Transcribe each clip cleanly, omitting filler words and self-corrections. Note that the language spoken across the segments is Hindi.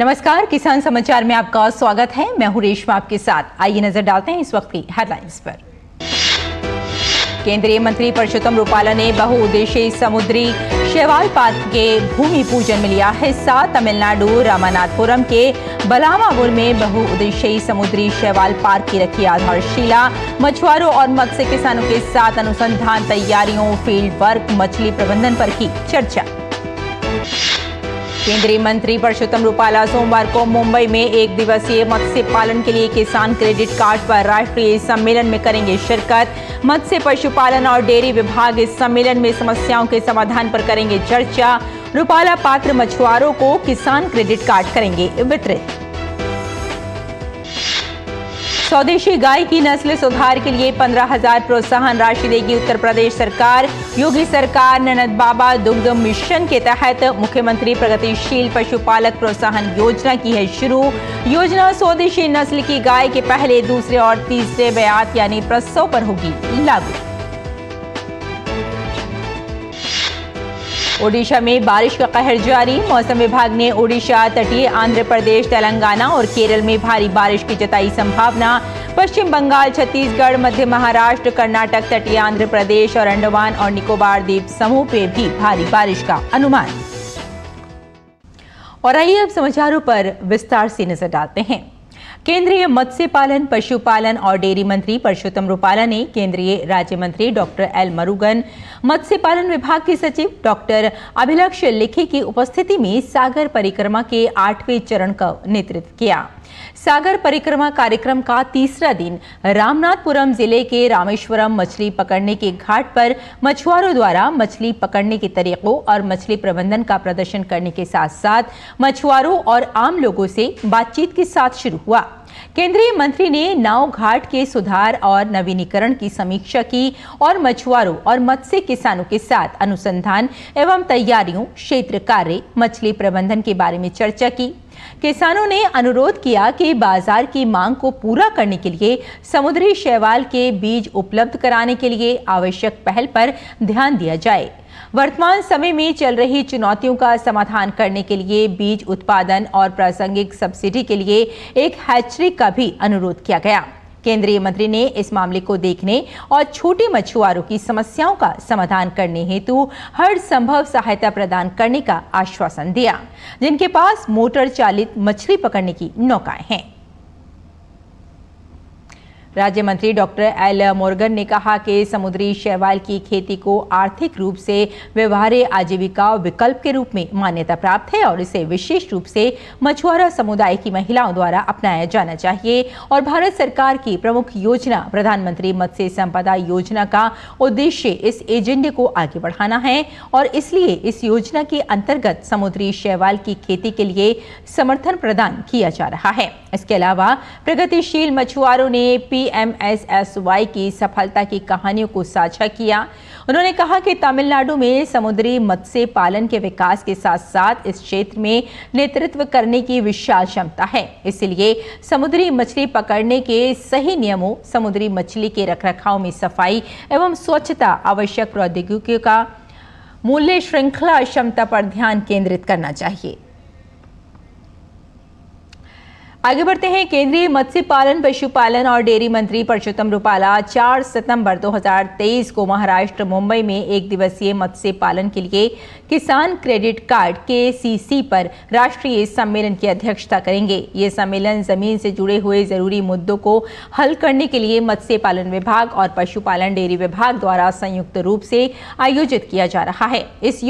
नमस्कार, किसान समाचार में आपका स्वागत है। मैं हूं रेशमा आपके साथ। आइए नजर डालते हैं इस वक्त की हेडलाइंस पर। केंद्रीय मंत्री परषोत्तम रुपाला ने बहुउद्देशीय समुद्री शैवाल पार्क के भूमि पूजन में लिया हिस्सा। तमिलनाडु रामनाथपुरम के बलामावुर में बहुउद्देशीय समुद्री शैवाल पार्क की रखी आधारशिला। मछुआरों और मत्स्य किसानों के साथ अनुसंधान तैयारियों, फील्ड वर्क, मछली प्रबंधन पर की चर्चा। केंद्रीय मंत्री परषोत्तम रुपाला सोमवार को मुंबई में एक दिवसीय मत्स्य पालन के लिए किसान क्रेडिट कार्ड पर राष्ट्रीय सम्मेलन में करेंगे शिरकत। मत्स्य, पशुपालन और डेयरी विभाग इस सम्मेलन में समस्याओं के समाधान पर करेंगे चर्चा। रुपाला पात्र मछुआरों को किसान क्रेडिट कार्ड करेंगे वितरित। स्वदेशी गाय की नस्ल सुधार के लिए 15,000 प्रोत्साहन राशि देगी उत्तर प्रदेश सरकार। योगी सरकार ननद बाबा दुग्ध मिशन के तहत मुख्यमंत्री प्रगतिशील पशुपालक प्रोत्साहन योजना की है शुरू। योजना स्वदेशी नस्ल की गाय के पहले, दूसरे और तीसरे ब्यात यानी प्रसव पर होगी लागू। ओडिशा में बारिश का कहर जारी। मौसम विभाग ने ओडिशा, तटीय आंध्र प्रदेश, तेलंगाना और केरल में भारी बारिश की जताई संभावना। पश्चिम बंगाल, छत्तीसगढ़, मध्य महाराष्ट्र, कर्नाटक, तटीय आंध्र प्रदेश और अंडमान और निकोबार द्वीप समूह पे भी भारी बारिश का अनुमान। और आइए अब समाचारों पर विस्तार से नजर डालते हैं। केंद्रीय मत्स्य पालन, पशुपालन और डेयरी मंत्री परषोत्तम रुपाला ने केंद्रीय राज्य मंत्री डॉक्टर एल मुरुगन, मत्स्य पालन विभाग के सचिव डॉक्टर अभिलक्ष लिखी की उपस्थिति में सागर परिक्रमा के 8वें चरण का नेतृत्व किया। सागर परिक्रमा कार्यक्रम का तीसरा दिन रामनाथपुरम जिले के रामेश्वरम मछली पकड़ने के घाट पर मछुआरों द्वारा मछली पकड़ने के तरीकों और मछली प्रबंधन का प्रदर्शन करने के साथ साथ मछुआरों और आम लोगों से बातचीत के साथ शुरू हुआ। केंद्रीय मंत्री ने नाव घाट के सुधार और नवीनीकरण की समीक्षा की और मछुआरों और मत्स्य किसानों के साथ अनुसंधान एवं तैयारियों, क्षेत्र कार्य, मछली प्रबंधन के बारे में चर्चा की। किसानों ने अनुरोध किया कि बाजार की मांग को पूरा करने के लिए समुद्री शैवाल के बीज उपलब्ध कराने के लिए आवश्यक पहल पर ध्यान दिया जाए। वर्तमान समय में चल रही चुनौतियों का समाधान करने के लिए बीज उत्पादन और प्रासंगिक सब्सिडी के लिए एक हैचरी का भी अनुरोध किया गया। केंद्रीय मंत्री ने इस मामले को देखने और छोटे मछुआरों की समस्याओं का समाधान करने हेतु हर संभव सहायता प्रदान करने का आश्वासन दिया, जिनके पास मोटर चालित मछली पकड़ने की नौकाएं हैं। राज्य मंत्री डॉक्टर एल मुरुगन ने कहा कि समुद्री शैवाल की खेती को आर्थिक रूप से व्यवहार्य आजीविका विकल्प के रूप में मान्यता प्राप्त है और इसे विशेष रूप से मछुआरा समुदाय की महिलाओं द्वारा अपनाया जाना चाहिए। और भारत सरकार की प्रमुख योजना प्रधानमंत्री मत्स्य संपदा योजना का उद्देश्य इस एजेंडे को आगे बढ़ाना है और इसलिए इस योजना के अंतर्गत समुद्री शैवाल की खेती के लिए समर्थन प्रदान किया जा रहा है। इसके अलावा प्रगतिशील मछुआरों ने PMSSY की सफलता की कहानियों को साझा किया। उन्होंने कहा कि तमिलनाडु में समुद्री मत्स्य पालन के विकास के साथ साथ इस क्षेत्र में नेतृत्व करने की विशाल क्षमता है। इसलिए समुद्री मछली पकड़ने के सही नियमों, समुद्री मछली के रखरखाव में सफाई एवं स्वच्छता, आवश्यक प्रौद्योगिकियों का मूल्य श्रृंखला क्षमता पर ध्यान केंद्रित करना चाहिए। आगे बढ़ते हैं। केंद्रीय मत्स्य पालन, पशुपालन और डेयरी मंत्री परषोत्तम रुपाला 4 सितंबर 2023 को महाराष्ट्र मुंबई में एक दिवसीय मत्स्य पालन के लिए किसान क्रेडिट कार्ड KCC पर राष्ट्रीय सम्मेलन की अध्यक्षता करेंगे। ये सम्मेलन जमीन से जुड़े हुए जरूरी मुद्दों को हल करने के लिए मत्स्य पालन विभाग और पशुपालन डेयरी विभाग द्वारा संयुक्त रूप से आयोजित किया जा रहा है। इस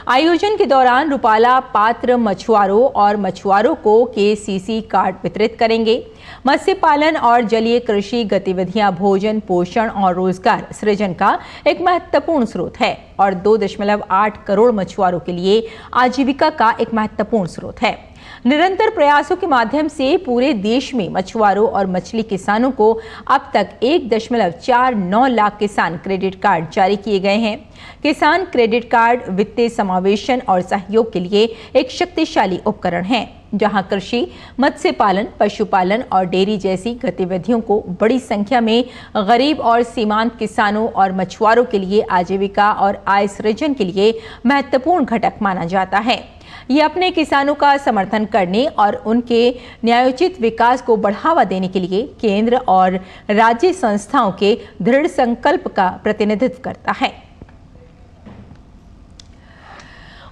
आयोजन के दौरान रुपाला पात्र मछुआरों और मछुआरों को KCC कार्ड वितरित करेंगे। मत्स्य पालन और जलीय कृषि गतिविधियां भोजन, पोषण और रोजगार सृजन का एक महत्वपूर्ण स्रोत है और 2.8 करोड़ मछुआरों के लिए आजीविका का एक महत्वपूर्ण स्रोत है। निरंतर प्रयासों के माध्यम से पूरे देश में मछुआरों और मछली किसानों को अब तक 1.49 लाख किसान क्रेडिट कार्ड जारी किए गए हैं। किसान क्रेडिट कार्ड वित्तीय समावेशन और सहयोग के लिए एक शक्तिशाली उपकरण है, जहां कृषि, मत्स्य पालन, पशुपालन और डेयरी जैसी गतिविधियों को बड़ी संख्या में गरीब और सीमांत किसानों और मछुआरों के लिए आजीविका और आय सृजन के लिए महत्वपूर्ण घटक माना जाता है। ये अपने किसानों का समर्थन करने और उनके न्यायोचित विकास को बढ़ावा देने के लिए केंद्र और राज्य संस्थाओं के दृढ़ संकल्प का प्रतिनिधित्व करता है।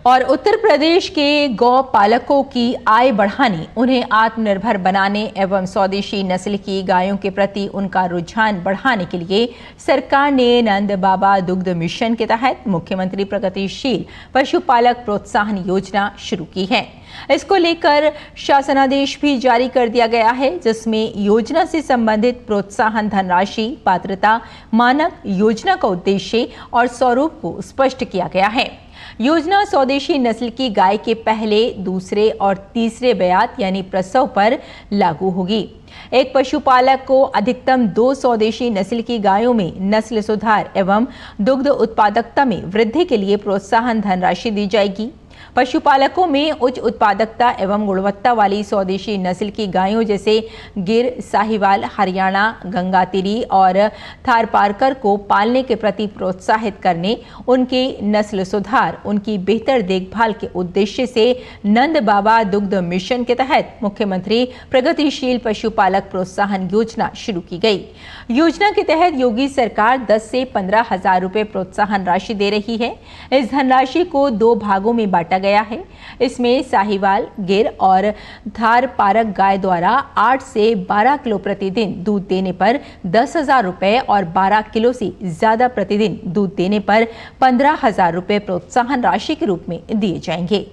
और उत्तर प्रदेश के गौ पालकों की आय बढ़ाने, उन्हें आत्मनिर्भर बनाने एवं स्वदेशी नस्ल की गायों के प्रति उनका रुझान बढ़ाने के लिए सरकार ने नंद बाबा दुग्ध मिशन के तहत मुख्यमंत्री प्रगतिशील पशुपालक प्रोत्साहन योजना शुरू की है। इसको लेकर शासनादेश भी जारी कर दिया गया है, जिसमें योजना से संबंधित प्रोत्साहन धनराशि, पात्रता, मानक, योजना का उद्देश्य और स्वरूप को स्पष्ट किया गया है। योजना स्वदेशी नस्ल की गाय के पहले, दूसरे और तीसरे ब्यात यानी प्रसव पर लागू होगी। एक पशुपालक को अधिकतम 2 स्वदेशी नस्ल की गायों में नस्ल सुधार एवं दुग्ध उत्पादकता में वृद्धि के लिए प्रोत्साहन धनराशि दी जाएगी। पशुपालकों में उच्च उत्पादकता एवं गुणवत्ता वाली स्वदेशी नस्ल की गायों जैसे गिर, साहिवाल, हरियाणा, गंगातिरी और थारपारकर को पालने के प्रति प्रोत्साहित करने, उनके नस्ल सुधार, उनकी बेहतर देखभाल के उद्देश्य से नंद बाबा दुग्ध मिशन के तहत मुख्यमंत्री प्रगतिशील पशुपालक प्रोत्साहन योजना शुरू की गई। योजना के तहत योगी सरकार 10 से 15 हजार रुपए प्रोत्साहन राशि दे रही है। इस धनराशि को 2 भागों में बांटा गया है। इसमें साहिवाल, गिर और धार पारक गाय द्वारा 8 से 12 किलो प्रतिदिन दूध देने पर 10,000 रुपए और 12 किलो से ज्यादा प्रतिदिन दूध देने पर 15,000 रुपए प्रोत्साहन राशि के रूप में दिए जाएंगे।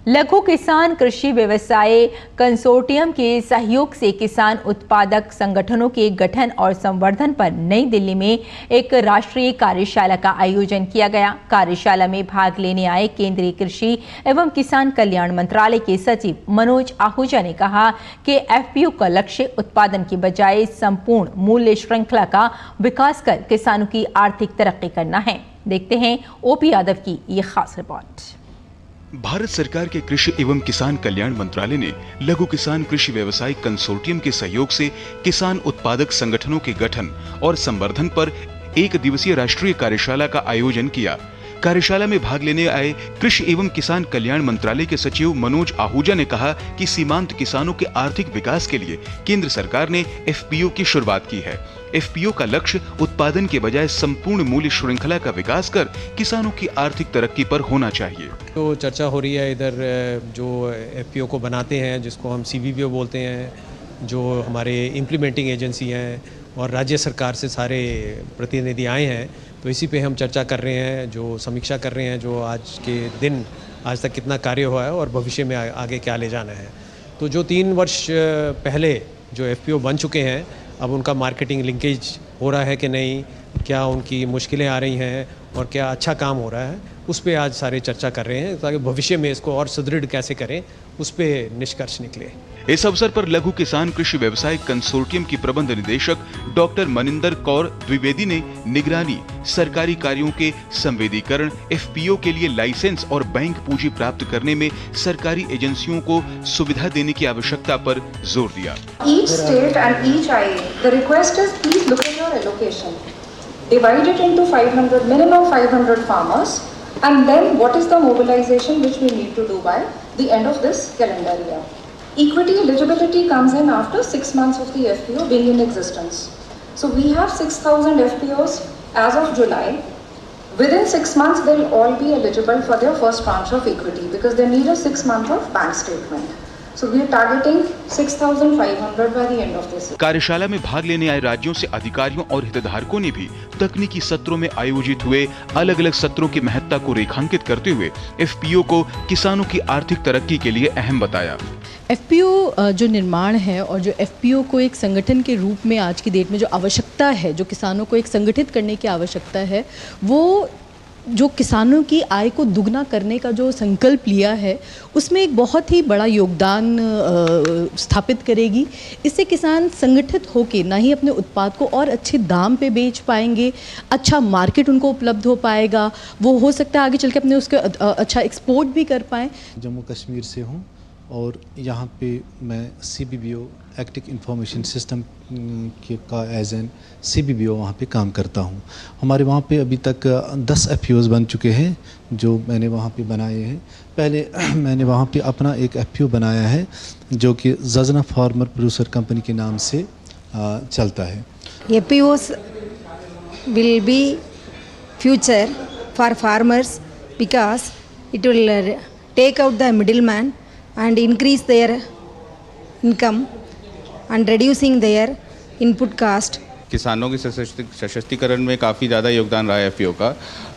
लघु किसान कृषि व्यवसाय कंसोर्टियम के सहयोग से किसान उत्पादक संगठनों के गठन और संवर्धन पर नई दिल्ली में एक राष्ट्रीय कार्यशाला का आयोजन किया गया। कार्यशाला में भाग लेने आए केंद्रीय कृषि एवं किसान कल्याण मंत्रालय के सचिव मनोज आहूजा ने कहा कि एफपीओ का लक्ष्य उत्पादन की बजाय संपूर्ण मूल्य श्रृंखला का विकास कर किसानों की आर्थिक तरक्की करना है। देखते हैं ओपी यादव की ये खास रिपोर्ट। भारत सरकार के कृषि एवं किसान कल्याण मंत्रालय ने लघु किसान कृषि व्यवसाय कंसोर्टियम के सहयोग से किसान उत्पादक संगठनों के गठन और संवर्धन पर 1 दिवसीय राष्ट्रीय कार्यशाला का आयोजन किया। कार्यशाला में भाग लेने आए कृषि एवं किसान कल्याण मंत्रालय के सचिव मनोज आहूजा ने कहा कि सीमांत किसानों के आर्थिक विकास के लिए केंद्र सरकार ने एफपीओ की शुरुआत की है। एफपीओ का लक्ष्य उत्पादन के बजाय संपूर्ण मूल्य श्रृंखला का विकास कर किसानों की आर्थिक तरक्की पर होना चाहिए। तो चर्चा हो रही है इधर जो एफपीओ को बनाते हैं, जिसको हम सीबीपीओ बोलते हैं, जो हमारे इम्प्लीमेंटिंग एजेंसी हैं और राज्य सरकार से सारे प्रतिनिधि आए हैं, तो इसी पे हम चर्चा कर रहे हैं, जो समीक्षा कर रहे हैं, जो आज के दिन आज तक कितना कार्य हुआ है और भविष्य में आगे क्या ले जाना है। तो जो 3 वर्ष पहले जो एफपीओ बन चुके हैं, अब उनका मार्केटिंग लिंकेज हो रहा है कि नहीं, क्या उनकी मुश्किलें आ रही हैं और क्या अच्छा काम हो रहा है, उस पे आज सारे चर्चा कर रहे हैं ताकि भविष्य में इसको और सुदृढ़ कैसे करें, उस पे निष्कर्ष निकले। इस अवसर पर लघु किसान कृषि व्यवसाय कंसोर्टियम की प्रबंध निदेशक डॉक्टर मनिंदर कौर द्विवेदी ने निगरानी, सरकारी कार्यों के संवेदीकरण, एफपीओ के लिए लाइसेंस और बैंक पूंजी प्राप्त करने में सरकारी एजेंसियों को सुविधा देने की आवश्यकता पर जोर दिया। Each state and each IA, the request is please look at your allocation. Divide it into 500, minimum 500 farmers, and then what is the mobilization which we need to do by the end of this calendar year. Equity eligibility comes in after 6 months of the FPO being in existence. So we have 6,000 FPOs as of July. Within 6 months, they'll all be eligible for their first tranche of equity because they need a 6-month of bank statement. So we are targeting 6,500 by the end of this year. कार्यशाला में भाग लेने आए राज्यों से अधिकारियों और हितधारकों ने भी तकनीकी सत्रों में आयोजित हुए अलग अलग सत्रों की महत्ता को रेखांकित करते हुए एफपीओ को किसानों की आर्थिक तरक्की के लिए अहम बताया। एफपीओ जो निर्माण है और जो एफपीओ को एक संगठन के रूप में आज की डेट में जो आवश्यकता है, जो किसानों को एक संगठित करने की आवश्यकता है, वो जो किसानों की आय को दुगना करने का जो संकल्प लिया है, उसमें एक बहुत ही बड़ा योगदान स्थापित करेगी। इससे किसान संगठित होकर ना ही अपने उत्पाद को और अच्छे दाम पे बेच पाएंगे, अच्छा मार्केट उनको उपलब्ध हो पाएगा, वो हो सकता है आगे चल के अपने उसके अच्छा एक्सपोर्ट भी कर पाएँ। जम्मू कश्मीर से हूँ और यहाँ पे मैं CBBO एक्टिव इंफॉर्मेशन सिस्टम का एज एन CBBO वहाँ पे काम करता हूँ। हमारे वहाँ पे अभी तक 10 FPOs बन चुके हैं जो मैंने वहाँ पे बनाए हैं। पहले मैंने वहाँ पे अपना एक FPO बनाया है जो कि जजना फार्मर प्रोड्यूसर कंपनी के नाम से चलता है। FPOs will be future for farmers because it will take out the middleman and increase their income and reducing their input cost. किसानों के सशक्तिकरण में काफ़ी ज़्यादा योगदान रहा है FPO का,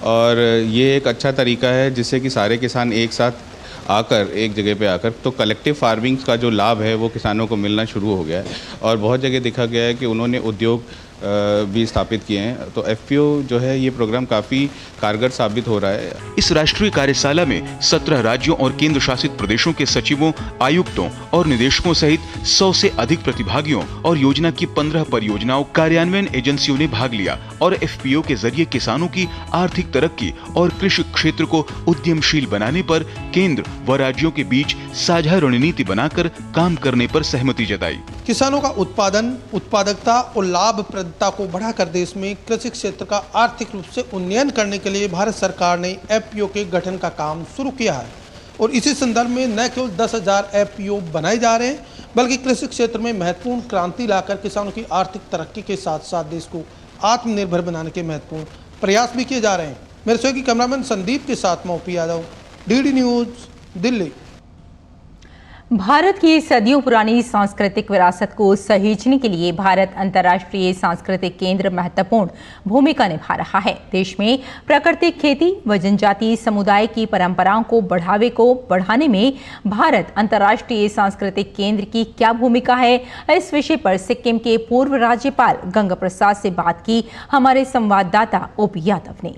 और ये एक अच्छा तरीका है जिससे कि सारे किसान एक साथ आकर एक जगह पे आकर तो कलेक्टिव फार्मिंग का जो लाभ है वो किसानों को मिलना शुरू हो गया है, और बहुत जगह देखा गया है कि उन्होंने उद्योग भी स्थापित किए हैं। तो FPO जो है ये प्रोग्राम काफ़ी कारगर साबित हो रहा है। इस राष्ट्रीय कार्यशाला में 17 राज्यों और केंद्र शासित प्रदेशों के सचिवों, आयुक्तों और निदेशकों सहित 100 से अधिक प्रतिभागियों और योजना की 15 परियोजनाओं कार्यान्वयन एजेंसियों ने भाग लिया और FPO के जरिए किसानों की आर्थिक तरक्की और कृषि क्षेत्र को उद्यमशील बनाने पर केंद्र व राज्यों के बीच साझा रणनीति बनाकर काम करने पर सहमति जताई। किसानों का उत्पादन, उत्पादकता और लाभप्रदता को बढ़ाकर देश में कृषि क्षेत्र का आर्थिक रूप से उन्नयन करने के लिए भारत सरकार ने FPO के गठन का काम शुरू किया है, और इसी संदर्भ में न केवल 10,000 FPO बनाए जा रहे हैं बल्कि कृषि क्षेत्र में महत्वपूर्ण क्रांति लाकर किसानों की आर्थिक तरक्की के साथ साथ देश को आत्मनिर्भर बनाने के महत्वपूर्ण प्रयास भी किए जा रहे हैं। मेरे सहयोगी कैमरामैन संदीप के साथ मैं OP Yadav, DD news, Delhi. Bharat की सदियों पुरानी सांस्कृतिक विरासत को सहेजने के लिए भारत अंतर्राष्ट्रीय सांस्कृतिक केंद्र महत्वपूर्ण भूमिका निभा रहा है। देश में प्राकृतिक खेती व जनजातीय समुदाय की परंपराओं को बढ़ाने में भारत अंतर्राष्ट्रीय सांस्कृतिक केंद्र की क्या भूमिका है, इस विषय पर सिक्किम के पूर्व राज्यपाल गंगा प्रसाद से बात की हमारे संवाददाता OP यादव ने।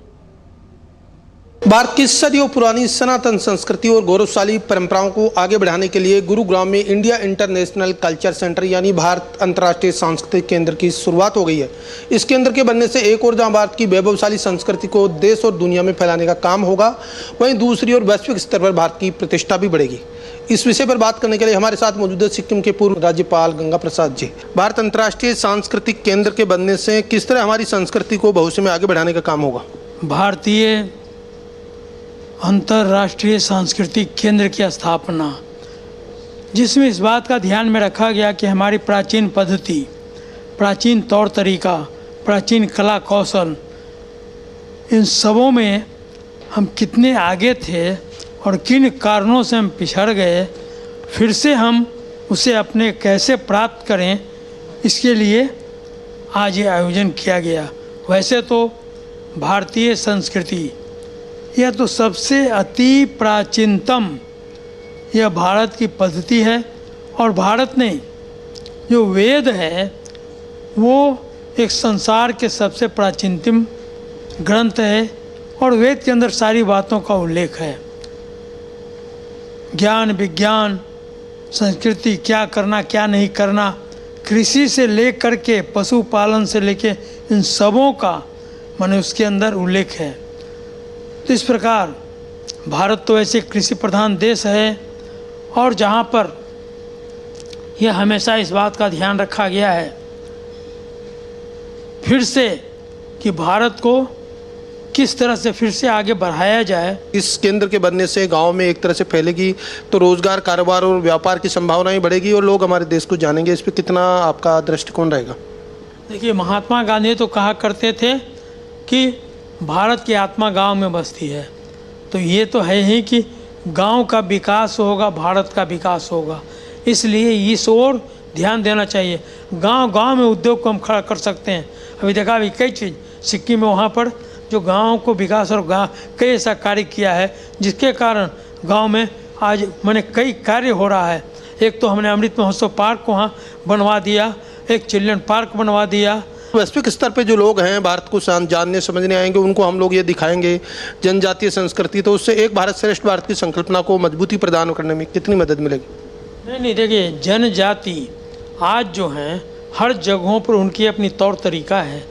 भारत की सदियों पुरानी सनातन संस्कृति और गौरवशाली परंपराओं को आगे बढ़ाने के लिए गुरुग्राम में इंडिया इंटरनेशनल कल्चर सेंटर यानी भारत अंतर्राष्ट्रीय सांस्कृतिक केंद्र की शुरुआत हो गई है। इस केंद्र के बनने से एक और जहां भारत की वैभवशाली संस्कृति को देश और दुनिया में फैलाने का काम होगा, वहीं दूसरी ओर वैश्विक स्तर पर भारत की प्रतिष्ठा भी बढ़ेगी। इस विषय पर बात करने के लिए हमारे साथ मौजूद है सिक्किम के पूर्व राज्यपाल गंगा प्रसाद जी। भारत अंतर्राष्ट्रीय सांस्कृतिक केंद्र के बनने से किस तरह हमारी संस्कृति को भविष्य में आगे बढ़ाने का काम होगा? भारतीय अंतर्राष्ट्रीय सांस्कृतिक केंद्र की स्थापना, जिसमें इस बात का ध्यान में रखा गया कि हमारी प्राचीन पद्धति, प्राचीन तौर तरीका, प्राचीन कला कौशल, इन सबों में हम कितने आगे थे और किन कारणों से हम पिछड़ गए, फिर से हम उसे अपने कैसे प्राप्त करें, इसके लिए आज ये आयोजन किया गया। वैसे तो भारतीय संस्कृति यह तो सबसे अति प्राचीनतम यह भारत की पद्धति है, और भारत ने जो वेद है वो एक संसार के सबसे प्राचीनतम ग्रंथ है, और वेद के अंदर सारी बातों का उल्लेख है। ज्ञान, विज्ञान, संस्कृति, क्या करना क्या नहीं करना, कृषि से लेकर के पशुपालन से लेके इन सबों का माने उसके अंदर उल्लेख है। तो इस प्रकार भारत तो ऐसे कृषि प्रधान देश है, और जहाँ पर यह हमेशा इस बात का ध्यान रखा गया है फिर से कि भारत को किस तरह से फिर से आगे बढ़ाया जाए। इस केंद्र के बनने से गांव में एक तरह से फैलेगी तो रोजगार, कारोबार और व्यापार की संभावनाएं बढ़ेगी और लोग हमारे देश को जानेंगे। इस पर कितना आपका दृष्टिकोण रहेगा? देखिए, महात्मा गांधी तो कहा करते थे कि भारत की आत्मा गांव में बसती है, तो ये तो है ही कि गांव का विकास होगा, भारत का विकास होगा। इसलिए इस ओर ध्यान देना चाहिए। गांव में उद्योग को हम खड़ा कर सकते हैं। अभी देखा अभी कई चीज़ सिक्किम में वहाँ पर जो गांव को विकास और कई ऐसा कार्य किया है जिसके कारण गांव में आज मैंने कई कार्य हो रहा है। एक तो हमने अमृत महोत्सव पार्क वहाँ बनवा दिया, एक चिल्ड्रन पार्क बनवा दिया। वैश्विक स्तर पे जो लोग हैं भारत को जानने समझने आएंगे, उनको हम लोग ये दिखाएंगे जनजातीय संस्कृति, तो उससे एक भारत श्रेष्ठ भारत की संकल्पना को मजबूती प्रदान करने में कितनी मदद मिलेगी? नहीं, देखिए, जनजाति आज जो हैं हर जगहों पर उनकी अपनी तौर तरीका है,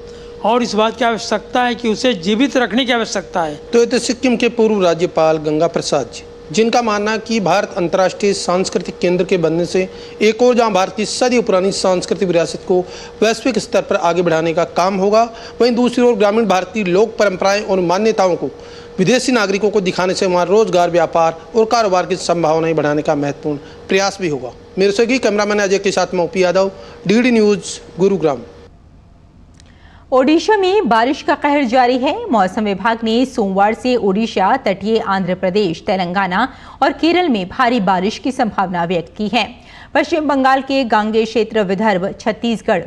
और इस बात की आवश्यकता है कि उसे जीवित रखने की आवश्यकता है। तो ये तो सिक्किम के पूर्व राज्यपाल गंगा प्रसाद जी। जिनका मानना है कि भारत अंतर्राष्ट्रीय सांस्कृतिक केंद्र के बनने से एक और जहां भारत की सदियों पुरानी सांस्कृतिक विरासत को वैश्विक स्तर पर आगे बढ़ाने का काम होगा, वहीं दूसरी ओर ग्रामीण भारत की लोक परंपराएं और मान्यताओं को विदेशी नागरिकों को दिखाने से वहां रोजगार, व्यापार और कारोबार की संभावनाएं बढ़ाने का महत्वपूर्ण प्रयास भी होगा। मेरे सहयोगी कैमरामैन अजय के साथ मैं OP Yadav, DD news, Gurugram. Odisha में बारिश का कहर जारी है। मौसम विभाग ने सोमवार से ओडिशा, तटीय आंध्र प्रदेश, तेलंगाना और केरल में भारी बारिश की संभावना व्यक्त की है। पश्चिम बंगाल के गांगेय क्षेत्र, विदर्भ, छत्तीसगढ़,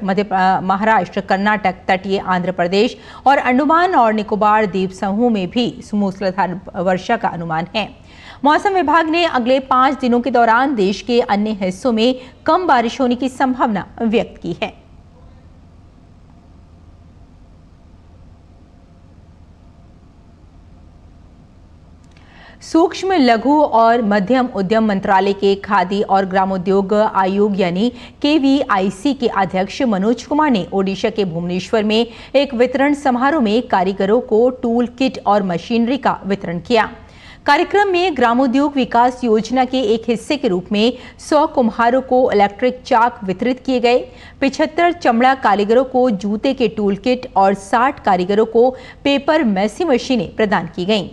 महाराष्ट्र, कर्नाटक, तटीय आंध्र प्रदेश और अंडमान और निकोबार द्वीप समूह में भी मूसलाधार वर्षा का अनुमान है। मौसम विभाग ने अगले 5 दिनों के दौरान देश के अन्य हिस्सों में कम बारिश होने की संभावना व्यक्त की है। सूक्ष्म, लघु और मध्यम उद्यम मंत्रालय के खादी और ग्रामोद्योग आयोग यानी KVIC के अध्यक्ष मनोज कुमार ने ओडिशा के भुवनेश्वर में एक वितरण समारोह में कारीगरों को टूल किट और मशीनरी का वितरण किया। कार्यक्रम में ग्रामोद्योग विकास योजना के एक हिस्से के रूप में 100 कुम्हारों को इलेक्ट्रिक चाक वितरित किए गए। 75 चमड़ा कारीगरों को जूते के टूल किट और 60 कारीगरों को पेपर मैसी मशीनें प्रदान की गईं।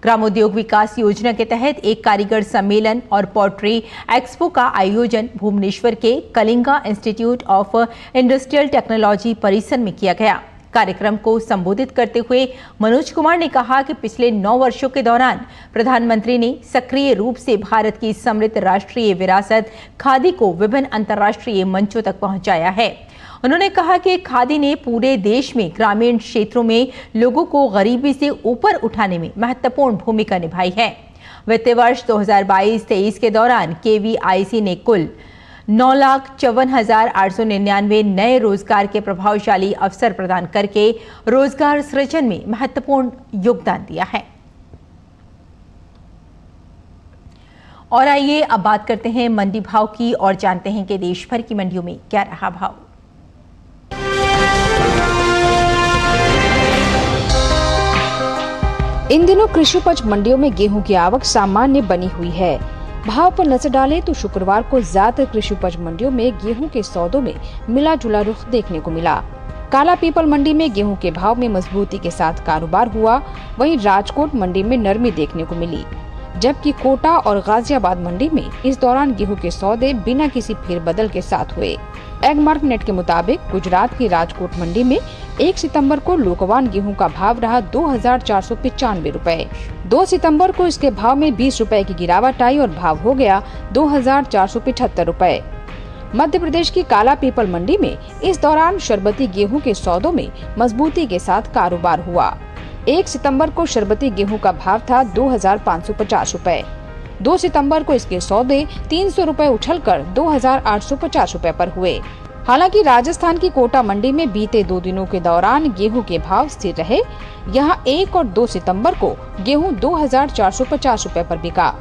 ग्रामोद्योग विकास योजना के तहत एक कारीगर सम्मेलन और पॉटरी एक्सपो का आयोजन भुवनेश्वर के Kalinga institute of industrial technology परिसर में किया गया। कार्यक्रम को संबोधित करते हुए मनोज कुमार ने कहा कि पिछले 9 वर्षों के दौरान प्रधानमंत्री ने सक्रिय रूप से भारत की समृद्ध राष्ट्रीय विरासत खादी को विभिन्न अंतर्राष्ट्रीय मंचों तक पहुंचाया है। उन्होंने कहा कि खादी ने पूरे देश में ग्रामीण क्षेत्रों में लोगों को गरीबी से ऊपर उठाने में महत्वपूर्ण भूमिका निभाई है। वित्तीय वर्ष 2022-23 के दौरान KVIC ने कुल 9,54,899 नए रोजगार के प्रभावशाली अवसर प्रदान करके रोजगार सृजन में महत्वपूर्ण योगदान दिया है। और आइए अब बात करते हैं मंडी भाव की और जानते हैं कि देश भर की मंडियों में क्या रहा भाव। इन दिनों कृषि उपज मंडियों में गेहूं की आवक सामान्य बनी हुई है। भाव पर नजर डालें तो शुक्रवार को ज्यादातर कृषि उपज मंडियों में गेहूं के सौदों में मिला जुला रुख देखने को मिला। काला पीपल मंडी में गेहूं के भाव में मजबूती के साथ कारोबार हुआ, वहीं राजकोट मंडी में नरमी देखने को मिली, जबकि कोटा और गाजियाबाद मंडी में इस दौरान गेहूं के सौदे बिना किसी फेरबदल के साथ हुए। एगमार्क नेट के मुताबिक गुजरात की राजकोट मंडी में 1 सितंबर को लोकवान गेहूं का भाव रहा 2,495 रुपए। 2 सितंबर को इसके भाव में 20 रुपए की गिरावट आई और भाव हो गया 2,475 रुपए। मध्य प्रदेश की काला पीपल मंडी में इस दौरान शरबती गेहूं के सौदों में मजबूती के साथ कारोबार हुआ। 1 सितंबर को शरबती गेहूं का भाव था 2,550 रुपए। 2 सितंबर को इसके सौदे 300 रुपए उछलकर 2,850 रुपए पर हुए। हालांकि राजस्थान की कोटा मंडी में बीते 2 दिनों के दौरान गेहूं के भाव स्थिर रहे। यहां 1 और 2 सितंबर को गेहूं 2,450 रुपए पर बिका।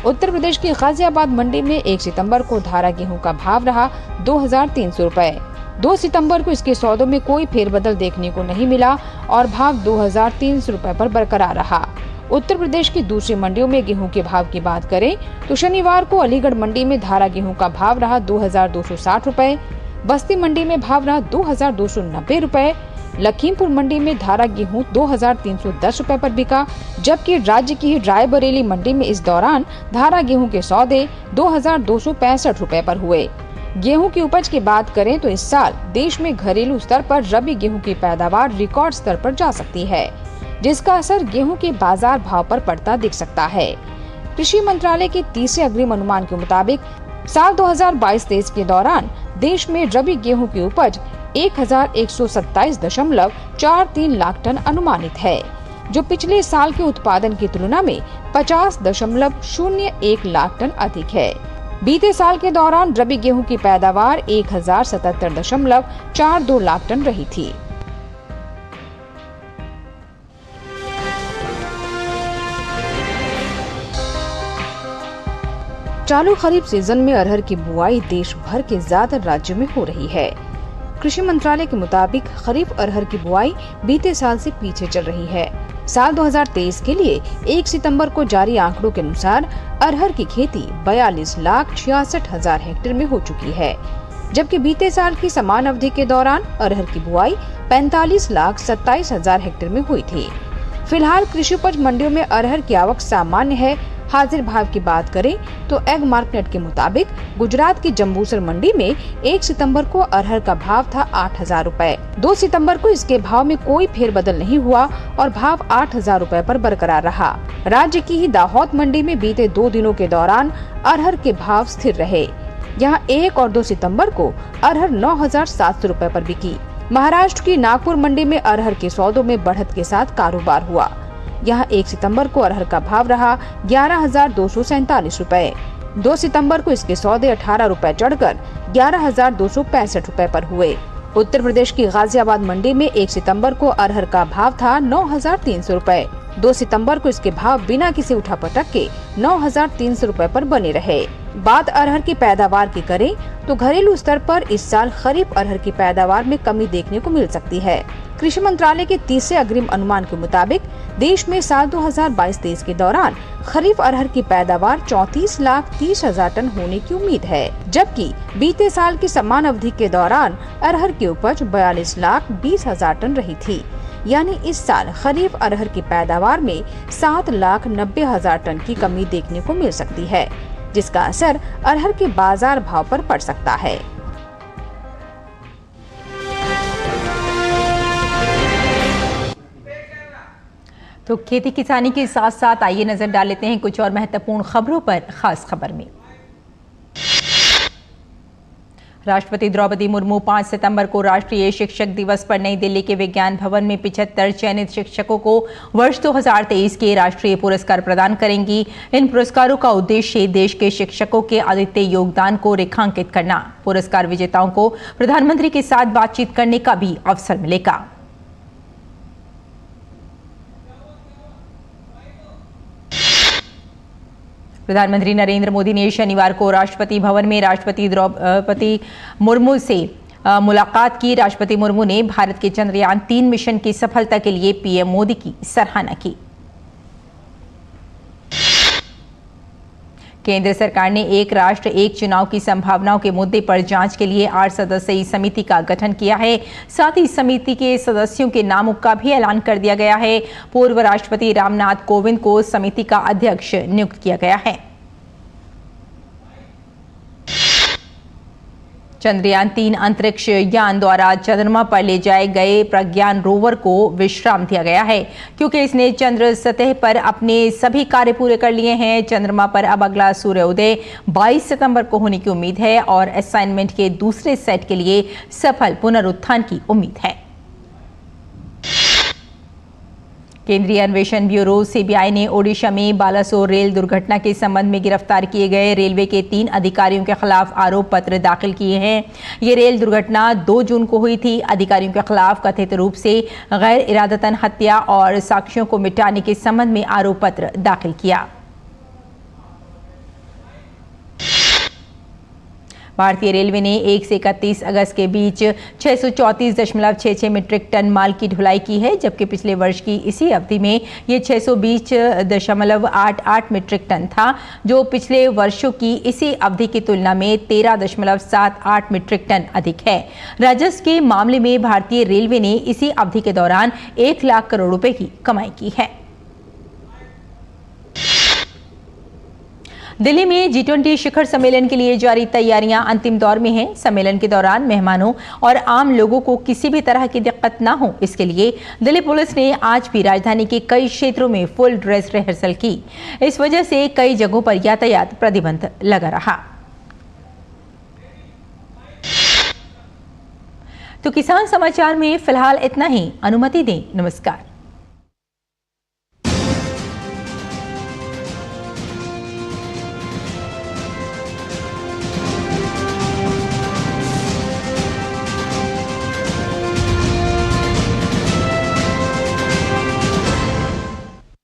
उत्तर प्रदेश की गाजियाबाद मंडी में 1 सितंबर को धारा गेहूं का भाव रहा 2,300 रुपए। 2 सितंबर को इसके सौदों में कोई फेरबदल देखने को नहीं मिला और भाव 2,300 रुपए पर बरकरार रहा। उत्तर प्रदेश की दूसरी मंडियों में गेहूं के भाव की बात करें तो शनिवार को अलीगढ़ मंडी में धारा गेहूं का भाव रहा 2,260 रुपए, बस्ती मंडी में भाव रहा 2,290 रुपए, लखीमपुर मंडी में धारा गेहूं 2,310 रुपए पर बिका, जबकि राज्य की रायबरेली मंडी में इस दौरान धारा गेहूं के सौदे 2,265 रुपए पर हुए। गेहूं की उपज की बात करें तो इस साल देश में घरेलू स्तर पर रबी गेहूं की पैदावार रिकॉर्ड स्तर पर जा सकती है, जिसका असर गेहूं के बाजार भाव पर पड़ता दिख सकता है। कृषि मंत्रालय के तीसरे अग्रिम अनुमान के मुताबिक साल 2022-23 के दौरान देश में रबी गेहूं की उपज 1,127.43 लाख टन अनुमानित है, जो पिछले साल के उत्पादन की तुलना में 50.01 लाख टन अधिक है। बीते साल के दौरान रबी गेहूं की पैदावार 1,077.42 लाख टन रही थी। चालू खरीफ सीजन में अरहर की बुआई देश भर के ज्यादातर राज्यों में हो रही है। कृषि मंत्रालय के मुताबिक खरीफ अरहर की बुआई बीते साल से पीछे चल रही है। साल 2023 के लिए 1 सितंबर को जारी आंकड़ों के अनुसार अरहर की खेती 42,66,000 हेक्टेयर में हो चुकी है, जबकि बीते साल की समान अवधि के दौरान अरहर की बुआई 45,27,000 हेक्टेयर में हुई थी। फिलहाल कृषि उपज मंडियों में अरहर की आवक सामान्य है। हाजिर भाव की बात करें तो एग मार्केट के मुताबिक गुजरात की जंबूसर मंडी में 1 सितंबर को अरहर का भाव था 8,000 रुपए। 2 सितंबर को इसके भाव में कोई फेरबदल नहीं हुआ और भाव 8,000 रुपए पर बरकरार रहा। राज्य की ही दाहोद मंडी में बीते 2 दिनों के दौरान अरहर के भाव स्थिर रहे। यहाँ 1 और 2 सितंबर को अरहर 9,700 रुपए पर बिकी। महाराष्ट्र की नागपुर मंडी में अरहर के सौदों में बढ़त के साथ कारोबार हुआ। यहाँ 1 सितंबर को अरहर का भाव रहा 11,247 रुपए। 2 सितंबर को इसके सौदे 18 रुपए चढ़कर 11,265 रुपए पर हुए। उत्तर प्रदेश की गाजियाबाद मंडी में 1 सितंबर को अरहर का भाव था 9,300 रुपए। 2 सितंबर को इसके भाव बिना किसी उठापटक के 9,300 रुपए पर बने रहे। बात अरहर की पैदावार की करें तो घरेलू स्तर पर इस साल खरीफ अरहर की पैदावार में कमी देखने को मिल सकती है। कृषि मंत्रालय के तीसरे अग्रिम अनुमान के मुताबिक देश में साल 2022-23 के दौरान खरीफ अरहर की पैदावार 34,30,000 टन होने की उम्मीद है, जबकि बीते साल की समान अवधि के दौरान अरहर की उपज 42,20,000 टन रही थी। यानी इस साल खरीफ अरहर की पैदावार में 7,90,000 टन की कमी देखने को मिल सकती है, जिसका असर अरहर के बाजार भाव पर पड़ सकता है। तो खेती किसानी के साथ साथ आइए नजर डाल लेते हैं कुछ और महत्वपूर्ण खबरों पर। खास खबर में राष्ट्रपति द्रौपदी मुर्मू 5 सितंबर को राष्ट्रीय शिक्षक दिवस पर नई दिल्ली के विज्ञान भवन में 75 चयनित शिक्षकों को वर्ष 2023 के राष्ट्रीय पुरस्कार प्रदान करेंगी। इन पुरस्कारों का उद्देश्य देश के शिक्षकों के अद्वितीय योगदान को रेखांकित करना। पुरस्कार विजेताओं को प्रधानमंत्री के साथ बातचीत करने का भी अवसर मिलेगा। प्रधानमंत्री नरेंद्र मोदी ने शनिवार को राष्ट्रपति भवन में राष्ट्रपति द्रौपदी मुर्मू से मुलाकात की। राष्ट्रपति मुर्मू ने भारत के चंद्रयान 3 मिशन की सफलता के लिए पीएम मोदी की सराहना की। केंद्र सरकार ने एक राष्ट्र एक चुनाव की संभावनाओं के मुद्दे पर जांच के लिए 8 सदस्यीय समिति का गठन किया है। साथ ही समिति के सदस्यों के नामों का भी ऐलान कर दिया गया है। पूर्व राष्ट्रपति रामनाथ कोविंद को समिति का अध्यक्ष नियुक्त किया गया है। चंद्रयान 3 अंतरिक्ष यान द्वारा चंद्रमा पर ले जाए गए प्रज्ञान रोवर को विश्राम दिया गया है, क्योंकि इसने चंद्र सतह पर अपने सभी कार्य पूरे कर लिए हैं। चंद्रमा पर अब अगला सूर्योदय 22 सितंबर को होने की उम्मीद है और असाइनमेंट के दूसरे सेट के लिए सफल पुनरुत्थान की उम्मीद है। केंद्रीय अन्वेषण ब्यूरो सीबीआई ने ओडिशा में बालासोर रेल दुर्घटना के संबंध में गिरफ्तार किए गए रेलवे के 3 अधिकारियों के खिलाफ आरोप पत्र दाखिल किए हैं। ये रेल दुर्घटना 2 जून को हुई थी। अधिकारियों के खिलाफ कथित रूप से गैर इरादतन हत्या और साक्ष्यों को मिटाने के संबंध में आरोप पत्र दाखिल किया। भारतीय रेलवे ने 1 से 31 अगस्त के बीच 634.66 मीट्रिक टन माल की ढुलाई की है, जबकि पिछले वर्ष की इसी अवधि में ये 620.88 मीट्रिक टन था, जो पिछले वर्षों की इसी अवधि की तुलना में 13.78 मीट्रिक टन अधिक है। राजस्व के मामले में भारतीय रेलवे ने इसी अवधि के दौरान 1 लाख करोड़ रुपए की कमाई की है। दिल्ली में G20 शिखर सम्मेलन के लिए जारी तैयारियां अंतिम दौर में हैं। सम्मेलन के दौरान मेहमानों और आम लोगों को किसी भी तरह की दिक्कत न हो, इसके लिए दिल्ली पुलिस ने आज भी राजधानी के कई क्षेत्रों में फुल ड्रेस रिहर्सल की। इस वजह से कई जगहों पर यातायात प्रतिबंध लगा रहा। तो किसान समाचार में फिलहाल इतना ही। अनुमति दें। नमस्कार।